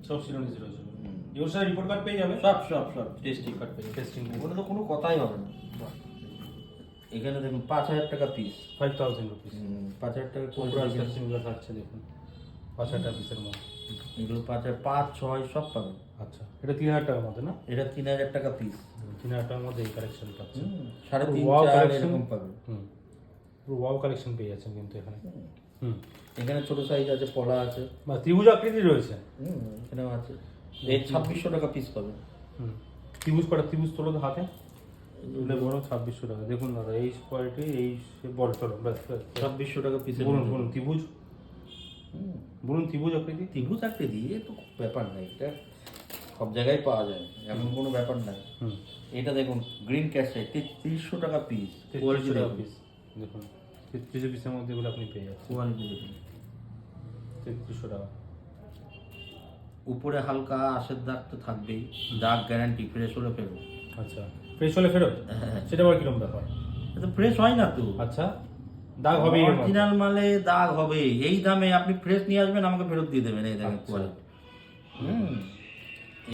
সব সিরোনি রয়েছে। এর সাথে রিপোর্ট কার্ড পেয়ে যাবে, সব সব সব টেস্টিং কার্ড পেয়ে যাবে, টেস্টিং ওগুলো তো কোনো কথাই হবে না। এখানে দেখুন 5,000 টাকা পিস, 5000 রুপিস। 5,000 টাকা কোবরা কোবরা সিঙ্গেল থাকছে দেখুন 5000 পিসের মধ্যে। এগুলো 5,000, 5, 6 সব পাবেন। আচ্ছা, এটা 3000 টাকার মধ্যে না? এটা 3,000 টাকা পিস, 3000 টাকার মধ্যে এই কালেকশন পাচ্ছে। 3.5, ওয়াও 4 কালেকশন এরকম পাবেন। পুরো ওয়াও কালেকশন পেয়ে যাচ্ছেন কিন্তু এখানে। এখানে ছোট সাইজ আছে, পলা আছে, বা ত্রিভুজ আকৃতি রয়েছে। এখানেও আছে। এই 2600 টাকা পিস পাবেন। ত্রিভুজ কটা, ত্রিভুজ তোলো তো হাতে, এগুলো বড় 2600 টাকা। দেখুন দাদা, এই কোয়ালিটি, এই বড় চলো, ব্যাস 2600 টাকা পিস। বলুন বলুন ত্রিভুজ, বলুন ত্রিভুজ আকৃতি। ত্রিভুজ একটা দিয়ে তো ব্যাপার নাই, এটা সব জায়গায় পাওয়া যায়, এমন কোনো ব্যাপার নাই। এটা দেখুন গ্রিন ক্যাশাই 3300 টাকা পিস। 3300 টাকা পিস দেখুন, 33 পিসের মধ্যে এগুলো আপনি পেয়ে যাচ্ছেন। কোয়ালিটি দেখুন, 3300 টাকা। উপরে হালকা আঁশের দাগ তো থাকবেই, দাগ গ্যারান্টি, ফ্রেশ হলে ফেরত। আচ্ছা, ফ্রেশ হলে ফেরত? সেটা আবার কিরকম ব্যাপার? এটা ফ্রেশ হয় না তো। আচ্ছা, দাগ হবে? অরিজিনাল মালে দাগ হবে। এই দামে আপনি ফ্রেশ নিয়ে আসবেন, আমাকে ফেরত দিয়ে দেবেন। এই দেখেন কোয়ালিটি।